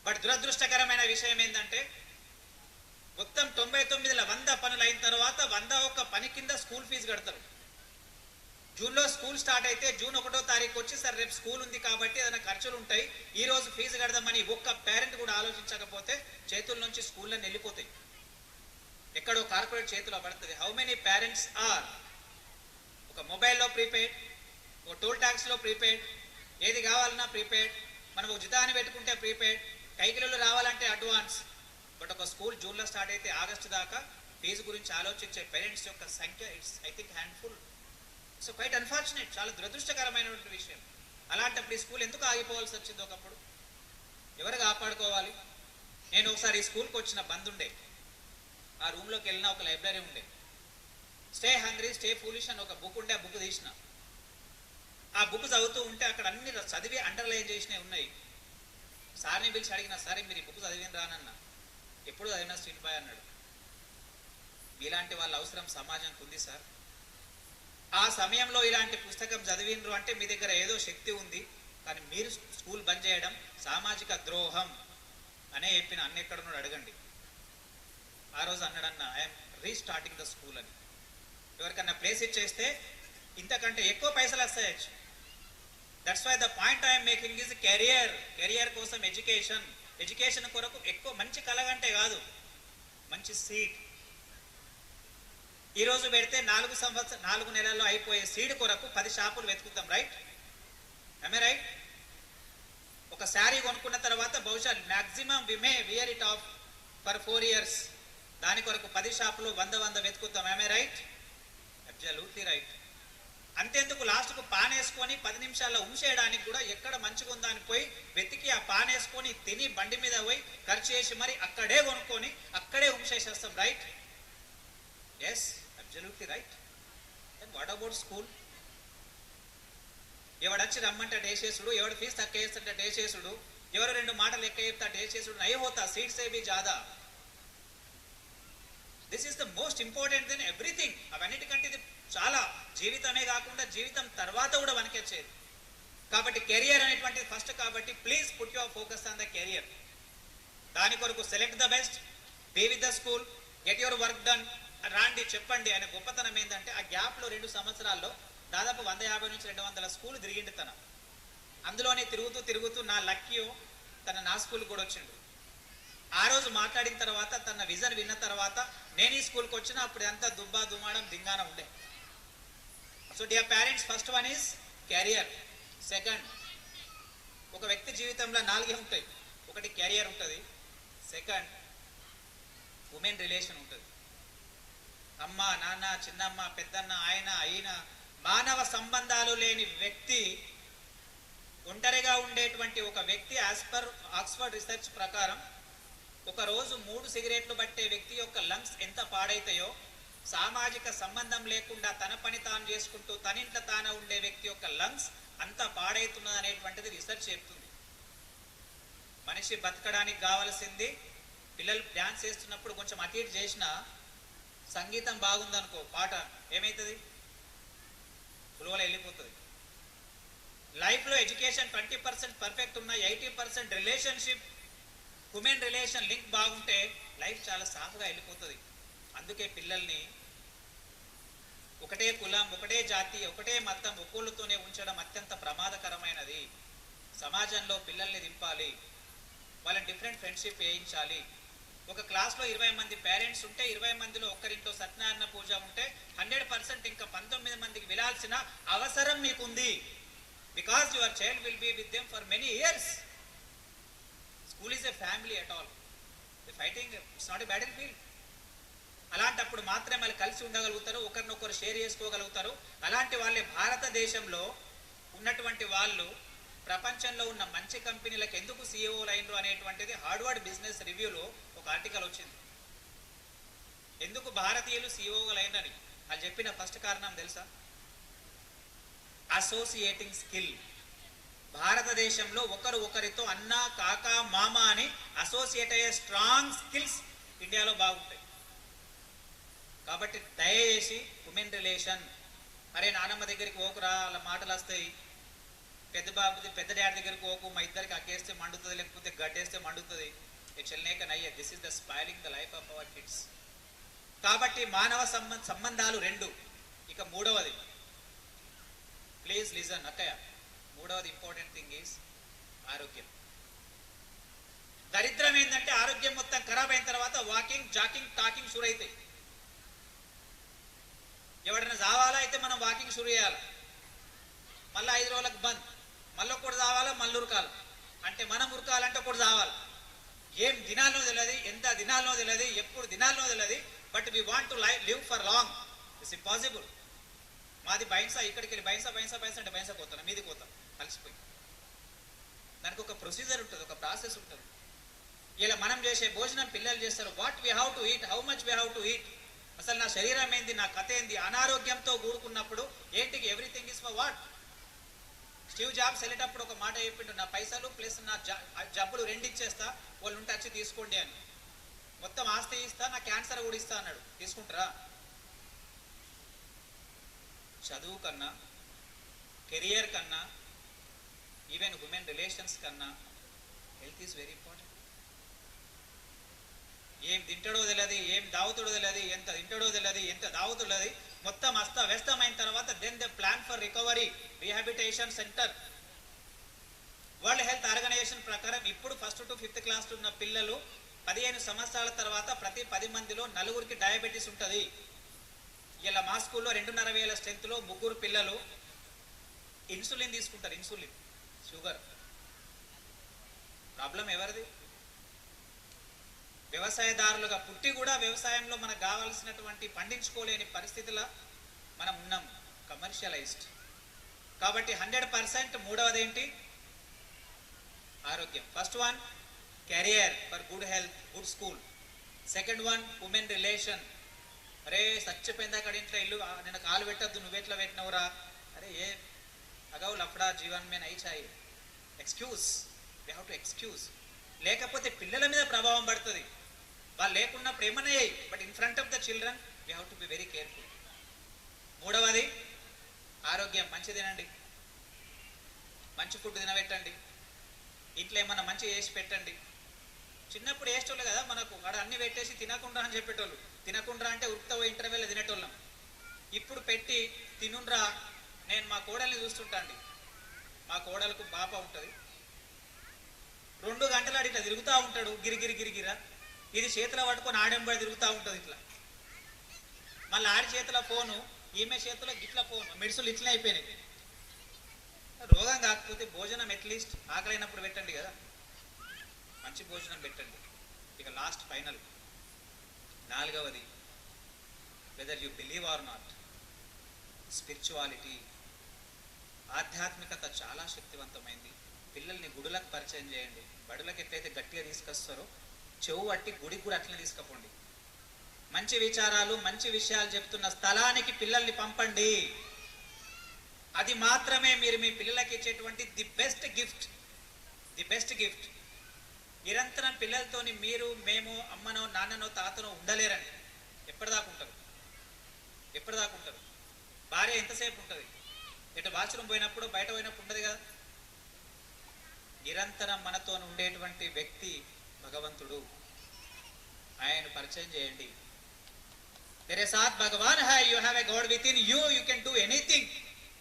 But దురదృష్టకరమైన విషయం ఏంటంటే మొత్తం 99లో 100 పనులు అయిన తర్వాత 101 పని కింద స్కూల్ ఫీజు కడతారు. జూన్లో స్కూల్ స్టార్ట్ అయితే జూన్ 1వ తారీఖు వచ్చి సార్ రేపు స్కూల్ ఉంది కాబట్టి ఏదైనా ఖర్చులు ఉంటాయి, ఈ రోజు ఫీజు కడదామని ఒక్క పేరెంట్ కూడా ఆలోచించకపోతే చేతుల నుంచి స్కూళ్ళని వెళ్ళిపోతాయి, ఎక్కడో కార్పొరేట్ చేతిలో పడుతుంది. హౌ మెనీ పేరెంట్స్ ఆర్ ఒక మొబైల్లో ప్రీపెయిడ్, ఒక టోల్ ట్యాక్స్లో ప్రీపెయిడ్, ఏది కావాలన్నా ప్రీపెయిడ్, మనం ఒక జితాన్ని పెట్టుకుంటే ప్రీపెయిడ్, కైకిలలో రావాలంటే అడ్వాన్స్. బట్ ఒక స్కూల్ జూన్లో స్టార్ట్ అయితే ఆగస్టు దాకా ఫీజు గురించి ఆలోచించే పేరెంట్స్ యొక్క సంఖ్య it's I think handful. So quite unfortunate, చాలా దురదృష్టకరమైనటువంటి విషయం. అలాంటప్పుడు ఈ స్కూల్ ఎందుకు ఆగిపోవాల్సి వచ్చింది? ఒకప్పుడు ఎవరు కాపాడుకోవాలి? నేను ఒకసారి ఈ స్కూల్కి వచ్చిన బంద్ ఉండే, ఆ రూమ్లోకి వెళ్ళిన ఒక లైబ్రరీ ఉండే, స్టే హంగ్రీ స్టే ఫూలిష్ అని ఒక బుక్ ఉండే, ఆ బుక్ తీసిన. ఆ బుక్ చదువుతూ ఉంటే అక్కడ అన్ని చదివి అండర్లైన్ చేసినవి ఉన్నాయి. సార్ని పిలిచి అడిగిన, సరే మీరు ఈ బుక్ చదివిన రానన్నా, ఎప్పుడు చదివినా స్ట్రీట్ బాయ్ అన్నాడు. ఇలాంటి వాళ్ళ అవసరం సమాజంకి ఉంది సార్. ఆ సమయంలో ఇలాంటి పుస్తకం చదివినరు అంటే మీ దగ్గర ఏదో శక్తి ఉంది, కానీ మీరు స్కూల్ బంద్ చేయడం సామాజిక ద్రోహం అనే చెప్పిన అన్న ఎక్కడున్నాడు అడగండి. ఆ రోజు అన్నాడన్న ఐఎమ్ రీస్టార్టింగ్ ద స్కూల్ అని. ఎవరికన్నా ప్లేస్ ఇచ్చేస్తే ఇంతకంటే ఎక్కువ పైసలు వస్తాయచ్చు. That's why the point I'm making is career. Career కోసం ఎడ్యుకేషన్, ఎడ్యుకేషన్ కొరకు ఎక్కువ మంచి కలగంటే కాదు, మంచి సీట్. ఈరోజు పెడితే 4 నెలల్లో అయిపోయే సీడ్ కొరకు 10 షాపులు వెతుకుతాం, రైట్? I right? ఒక శారీ కొనుక్కున్న తర్వాత బహుశా maximum we may wear it off for 4 years. దాని కొరకు 10 షాపులు 100 వెతుకుతాం, ఐ రైట్? Absolutely right. అంతేందుకు లాస్ట్కు పాన్ వేసుకొని 10 నిమిషాల్లో ఉంచేయడానికి కూడా ఎక్కడ మంచిగా ఉందా అని పోయి వెతికి ఆ పాన్ వేసుకొని తిని బండి మీద పోయి ఖర్చు చేసి మరి అక్కడే కొనుక్కొని అక్కడే ఉంచేసేస్తాం, right? Yes, absolutely right. And what about school? ఎవడొచ్చి రమ్మంటే డేసేసుడు, ఎవడు ఫీజు తక్కువ వేస్తుంటే డేసేసుడు, ఎవరు 2 మాటలు ఎక్క చెప్తా డేసేసుడు, నై హోతా సీట్ సే భీ జాదా. This is the most important then everything. అవన్నిటికంటే ఇది చాలా, జీవితమే కాకుండా జీవితం తర్వాత కూడా వనకొచ్చేది. కాబట్టి కెరియర్ అనేటువంటిది ఫస్ట్. కాబట్టి please put your focus on the career. దాని కొరకు select the best, be with the school, get your work done. రాండి చెప్పండి. ఆయన గొప్పతనం ఏంటంటే ఆ గ్యాప్లో 2 సంవత్సరాల్లో దాదాపు 150 నుంచి 200 స్కూల్ తిరిగిండు తన. అందులోనే తిరుగుతూ నా లక్కీ నా స్కూల్కి కూడా వచ్చిండు. ఆ రోజు మాట్లాడిన తర్వాత తన విజన్ విన్న తర్వాత నేను ఈ స్కూల్కి వచ్చిన అప్పుడు అంతా దుబ్బా దుమాడం దింగాన ఉండే. So dear parents, first one is career. Second, ఒక వ్యక్తి జీవితంలో 4 ఉంటాయి. ఒకటి కెరియర్ ఉంటుంది, సెకండ్ ఉమెన్ రిలేషన్ ఉంటుంది. అమ్మ, నాన్న, చిన్నమ్మ, పెద్దన్న, ఆయన, అయిన మానవ సంబంధాలు లేని వ్యక్తి, ఒంటరిగా ఉండేటువంటి ఒక వ్యక్తి యాజ్ పర్ ఆక్స్ఫర్డ్ రీసెర్చ్ ప్రకారం ఒక రోజు 3 సిగరెట్లు పట్టే వ్యక్తి యొక్క లంగ్స్ ఎంత పాడైతాయో, సామాజిక సంబంధం లేకుండా తన పని తాను చేసుకుంటూ తనింట్లో తాను ఉండే వ్యక్తి యొక్క లంగ్స్ అంత పాడైతున్నది అనేటువంటిది రీసెర్చ్ చెప్తుంది. మనిషి బతకడానికి కావాల్సింది, పిల్లలు డ్యాన్స్ చేస్తున్నప్పుడు కొంచెం అటు ఇటు చేసినా, సంగీతం బాగుందనుకో పాట ఏమవుతుంది? ఫ్లోలో వెళ్ళిపోతుంది. లైఫ్లో ఎడ్యుకేషన్ 20% పర్ఫెక్ట్ ఉన్న 80% రిలేషన్షిప్, హ్యూమన్ రిలేషన్ లింక్ బాగుంటే లైఫ్ చాలా సాఫ్గా వెళ్ళిపోతుంది. అందుకే పిల్లల్ని ఒకటే కులం, ఒకటే జాతి, ఒకటే మతం, ఒక్కోళ్ళతోనే ఉంచడం అత్యంత ప్రమాదకరమైనది. సమాజంలో పిల్లల్ని దింపాలి, వాళ్ళని డిఫరెంట్ ఫ్రెండ్షిప్ వేయించాలి. ఒక క్లాస్లో 20 మంది పేరెంట్స్ ఉంటే 20 మందిలో ఒక్కరింట్లో సత్యనారాయణ పూజ ఉంటే 100% ఇంకా 19 మందికి వెళ్ళాల్సిన అవసరం మీకుంది. Because your child will be with them for many years. School is a family at all. Fighting it's not a battle field. అలాంటప్పుడు మాత్రమే వాళ్ళు కలిసి ఉండగలుగుతారు, ఒకరినొకరు షేర్ చేసుకోగలుగుతారు. అలాంటి వాళ్ళే భారతదేశంలో ఉన్నటువంటి వాళ్ళు ప్రపంచంలో ఉన్న మంచి కంపెనీలకు ఎందుకు సీఈఓలు అయినరు అనేటువంటిది హార్వర్డ్ బిజినెస్ రివ్యూలో ఒక ఆర్టికల్ వచ్చింది. ఎందుకు భారతీయులు సీఈఓలు అయినని అది చెప్పిన ఫస్ట్ కారణం తెలుసా? Associating skill. భారతదేశంలో ఒకరితో అన్న, కాక, మామ అని అసోసియేట్ అయ్యే స్ట్రాంగ్ స్కిల్స్ ఇండియాలో బాగుంటాయి. కాబట్టి దయచేసి ఉమెన్ రిలేషన్, అరే నానమ్మ దగ్గరికి ఓకురా, వాళ్ళ మాటలు వస్తాయి, పెద్ద డాడీ దగ్గరికి పోకు, మా ఇద్దరికి అక్కేస్తే మండుతుంది, లేకపోతే గడ్డేస్తే మండుతుంది. నయ్యే this is the spoiling the life of our kids. కాబట్టి మానవ సంబంధాలు రెండు. ఇక మూడవది, ప్లీజ్ లిజన్ అక్కయ్య, మూడవది ఇంపార్టెంట్ థింగ్ ఈజ్ ఆరోగ్యం. దరిద్రం ఏంటంటే ఆరోగ్యం మొత్తం ఖరాబ్ అయిన తర్వాత వాకింగ్, జాకింగ్, టాకింగ్ షురు అవుతాయి. ఎవడైనా చావాలా అయితే మనం వాకింగ్ షురు చేయాలి, మళ్ళీ 5 రోజులకు బంద్, మళ్ళీ ఒకటి చావాలా, మళ్ళీ ఉరకాలి. అంటే మనం ఉరకాలంటే ఒకటి చావాలి. ఏం దినాల్లో తెలియదు, ఎంత దినాల్లో తెలియదు, ఎప్పుడు దినాల్లో తెలియదు. But we want to live for long. It's impossible. మాది బైన్సా, ఇక్కడికి వెళ్ళి బైన్సా అంటే బైన్సా పోతాను, మీది పోతాం కలిసిపోయి. దానికి ఒక ప్రొసీజర్ ఉంటుంది, ఒక ప్రాసెస్ ఉంటుంది. ఇలా మనం చేసే భోజనం పిల్లలు చేస్తారు. What we have to eat, how much we have to eat. అసలు నా శరీరం ఏంది, నా కథ ఏంది? అనారోగ్యంతో కూడుకున్నప్పుడు ఏంటికి everything is for what? Steve jobs వెళ్ళేటప్పుడు ఒక మాట చెప్పిండు, నా పైసలు ప్లస్ నా జబ్బులు రెండు ఇచ్చేస్తా, వాళ్ళు ఉంటే వచ్చి తీసుకోండి అని. మొత్తం ఆస్తి ఇస్తా, నా క్యాన్సర్ కూడా ఇస్తా అన్నాడు. తీసుకుంటారా? చదువు కన్నా, కెరియర్ కన్నా, ఈవెన్ ఉమెన్ రిలేషన్స్ కన్నా హెల్త్ ఈజ్ వెరీ ఇంపార్టెంట్. ఏం తింటాడో తెలియదు, ఏం దావుతాడో తెలియదు, ఎంత తింటాడో తెలియదు, ఎంత దావుతాడో తెలియదు. మొత్తం వ్యస్తమైన తర్వాత then the plan for recovery rehabilitation centre. World Health Organization ప్రకారం ఇప్పుడు 1st to 5th క్లాస్ ఉన్న పిల్లలు 15 సంవత్సరాల తర్వాత ప్రతి 10 మందిలో 4కి డయాబెటీస్ ఉంటుంది. ఇలా మా స్కూల్లో 2,500 స్ట్రెంత్లో 3 పిల్లలు ఇన్సులిన్ తీసుకుంటారు. Insulin, sugar. ప్రాబ్లం ఎవరిది? వ్యవసాయదారులుగా పుట్టి కూడా వ్యవసాయంలో మనకు కావాల్సినటువంటి పండించుకోలేని పరిస్థితుల్లో మనం ఉన్నాం, కమర్షియలైజ్డ్. కాబట్టి 100%. మూడవది ఏంటి? ఆరోగ్యం. First one career for good health, good school. Second one women relation. అరే చచ్చిపోయింది అక్కడ ఇంట్లో ఇల్లు, నేను కాలు పెట్టద్దు, నువ్వెట్లా పెట్టినవురా, అరే ఏ అగౌ లఫడా జీవన్ మే నై చాయి. Excuse, we have to excuse. లేకపోతే పిల్లల మీద ప్రభావం పడుతుంది. వాళ్ళు లేకున్నప్పుడు ఏమన్నా అయ్యాయి, but in front of the children we have to be very careful. మూడవది ఆరోగ్యం. మంచి తినండి, మంచి ఫుడ్ తినబెట్టండి, ఇంట్లో ఏమన్నా మంచి చేసి పెట్టండి. చిన్నప్పుడు వేసేటోళ్ళు కదా మనకు, వాడు అన్ని పెట్టేసి తినకుండా అని చెప్పేటోళ్ళు. తినకుండా అంటే ఉరుకుతా ఇంటర్వెల్ తినేటోళ్ళం. ఇప్పుడు పెట్టి తినుండ్రా. నేను మా కోడల్ని చూస్తుంటాండి, మా కోడలకు బాప ఉంటుంది, 2 గంటలు ఆడి ఇట్లా తిరుగుతూ ఉంటాడు, గిరిగిరా. ఇది చేతిలో పట్టుకొని ఆడెంబడి తిరుగుతూ ఉంటుంది ఇట్లా. మళ్ళీ ఆడి చేతిలో ఫోను, ఈమె చేతిలో గిట్ల ఫోను, మెడిసిన్లు ఇట్లా అయిపోయినాయి. రోగం కాకపోతే భోజనం అట్లీస్ట్ ఆకలైనప్పుడు పెట్టండి కదా, మంచి భోజనం పెట్టండి. ఇక లాస్ట్ ఫైనల్, 4వది, whether you believe or not, spirituality. ఆధ్యాత్మికత చాలా శక్తివంతమైంది. పిల్లల్ని గుడులకు పరిచయం చేయండి. బడులకు ఎట్లయితే గట్టిగా తీసుకొస్తారో చెవు పట్టి గుడికి కూడా అట్లనే తీసుకుపోండి. మంచి విచారాలు, మంచి విషయాలు చెప్తున్న స్థలానికి పిల్లల్ని పంపండి. అది మాత్రమే మీరు మీ పిల్లలకి ఇచ్చేటువంటి ది బెస్ట్ గిఫ్ట్. నిరంతరం పిల్లలతోని మీరు, మేము, అమ్మనో నాన్ననో తాతనో ఉండలేరండి. ఎప్పటిదాకా ఉంటారు? భార్య ఎంతసేపు ఉంటుంది? ఎటు బాత్రూమ్ పోయినప్పుడు, బయట పోయినప్పుడు ఉండదు కదా. నిరంతరం మనతో ఉండేటువంటి వ్యక్తి భగవంతుడు. ఆయన పరిచయం చేయండి. तेरे साथ भगवान है, you have a God within you, you can do anything.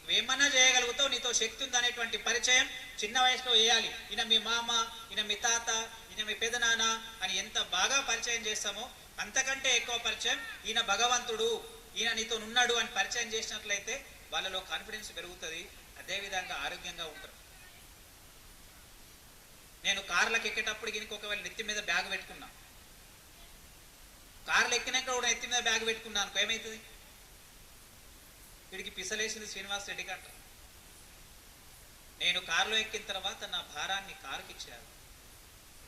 నువ్వేమన్నా చేయగలుగుతావు, నీతో శక్తి ఉందనేటువంటి పరిచయం చిన్న వయసులో చేయాలి. ఈయన మీ మామ, ఈయన మీ తాత, ఈయన మీ పెదనాన్న అని ఎంత బాగా పరిచయం చేస్తామో అంతకంటే ఎక్కువ పరిచయం ఈయన భగవంతుడు, ఈయన నీతో ఉన్నాడు అని పరిచయం చేసినట్లయితే వాళ్ళలో కాన్ఫిడెన్స్ పెరుగుతుంది. అదేవిధంగా ఆరోగ్యంగా ఉంటారు. నేను కార్లకు ఎక్కేటప్పుడు దీనికి ఒకవేళ నెత్తి మీద బ్యాగ్ పెట్టుకున్నా, కార్లు ఎక్కినాక కూడా నెత్తి మీద బ్యాగ్ పెట్టుకున్నా అనుకో, ఏమవుతుంది? వీడికి పిసలేసింది శ్రీనివాస్ రెడ్డికి అంట. నేను కారులో ఎక్కిన తర్వాత నా భారాన్ని కారుకి ఇచ్చారు.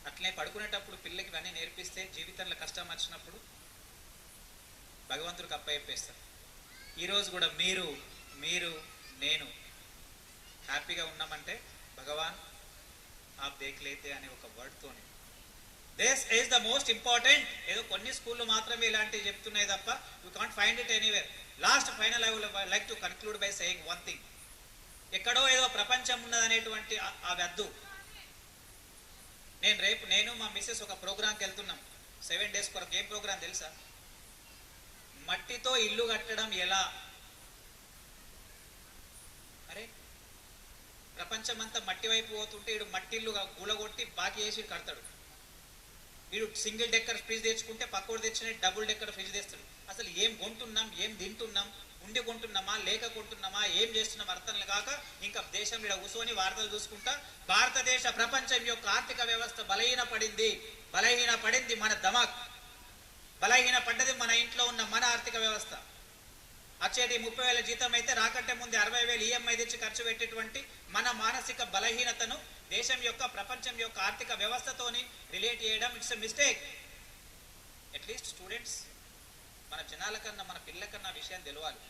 అట్లనే పడుకునేటప్పుడు పిల్లలకి ఇవన్నీ నేర్పిస్తే జీవితంలో కష్టం వచ్చినప్పుడు భగవంతుడికి అప్పయ్యేస్తారు. ఈరోజు కూడా మీరు నేను హ్యాపీగా ఉన్నామంటే భగవాన్ ఆప్ దేఖ్ లేతే అనే ఒక వర్డ్తోనే. This is the most important. ఏదో కొన్ని స్కూళ్ళు మాత్రమే ఇలాంటివి చెప్తున్నాయి తప్ప you can't find it anywhere. Last final I would like to conclude by saying one thing. ఎక్కడో ఏదో ప్రపంచం ఉన్నదనేటువంటి ఆ వద్దు. నేను మా మిస్సెస్ ఒక ప్రోగ్రాంకి వెళ్తున్నాం 7 days కొరకు. ఏం ప్రోగ్రాం తెలుసా? మట్టితో ఇల్లు కట్టడం ఎలా. అరే ప్రపంచం అంతా మట్టి వైపు పోతుంటే వీడు మట్టి ఇల్లుగా గూలగొట్టి బాకీ వేసి కడతాడు. వీడు సింగిల్ డెక్కర్ ఫ్రిడ్జ్ తెచ్చుకుంటే పక్కోడు తెచ్చిన డబుల్ డెక్కర్ ఫ్రిడ్జ్ తెస్తాడు. అసలు ఏం కొంటున్నాం, ఏం తింటున్నాం, ఉండి కొంటున్నామా లేక కొంటున్నామా, ఏం చేస్తున్నాం అర్థం కాక ఇంకా దేశం ఇక్కడ కూర్చొని వార్తలు చూసుకుంటా భారతదేశ ప్రపంచం యొక్క ఆర్థిక వ్యవస్థ బలహీన పడింది మన దమాక్, బలహీన పడ్డది మన ఇంట్లో ఉన్న మన ఆర్థిక వ్యవస్థ. వచ్చేది 30,000 జీతం అయితే రాకంటే ముందు 60,000 ఈఎంఐ తెచ్చి ఖర్చు పెట్టేటువంటి మన మానసిక బలహీనతను దేశం యొక్క ప్రపంచం యొక్క ఆర్థిక వ్యవస్థతోని రిలేట్ చేయడం it's a mistake. At least students మన జనాల కన్నా మన పిల్లల కన్నా విషయం తెలియాలి.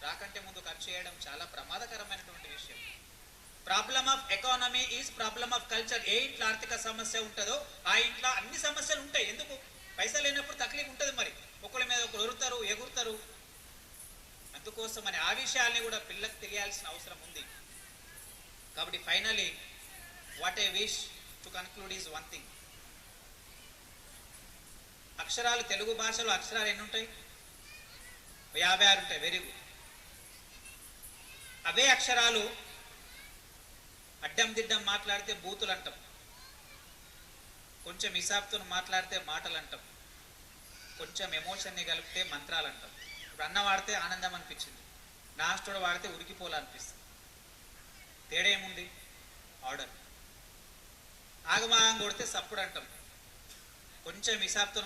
రాకంటే ముందు ఖర్చు చేయడం చాలా ప్రమాదకరమైనటువంటి విషయం. Problem of economy is problem of culture. ఏ ఇంట్లో ఆర్థిక సమస్య ఉంటుందో ఆ ఇంట్లో అన్ని సమస్యలు ఉంటాయి. ఎందుకు? పైసలు లేనప్పుడు తక్లీఫ్ ఉంటుంది. మరి ఒకరి మీద ఒకరు ఒరుతారు, ఎగురుతారు. అందుకోసమని ఆ విషయాల్ని కూడా పిల్లలకు తెలియాల్సిన అవసరం ఉంది. కాబట్టి finally what I wish to conclude is one thing. అక్షరాలు తెలుగు భాషలో అక్షరాలు ఎన్ని ఉంటాయి? 56 ఉంటాయి. Very good. అవే అక్షరాలు అడ్డం దిడ్డం మాట్లాడితే బూతులు అంటాం, కొంచెం హిసాబ్తో మాట్లాడితే మాటలు అంటాం, కొంచెం ఎమోషన్ని కలిపితే మంత్రాలు అంటాం. ఇప్పుడు అన్న వాడితే ఆనందం అనిపించింది, నాస్టోడు వాడితే ఉరికిపోవాలనిపిస్తుంది. తేడా ఏముంది? ఆర్డర్. ఆగమాగం కొడితే సప్పుడు అంటాం, కొంచెం హిసాబ్తో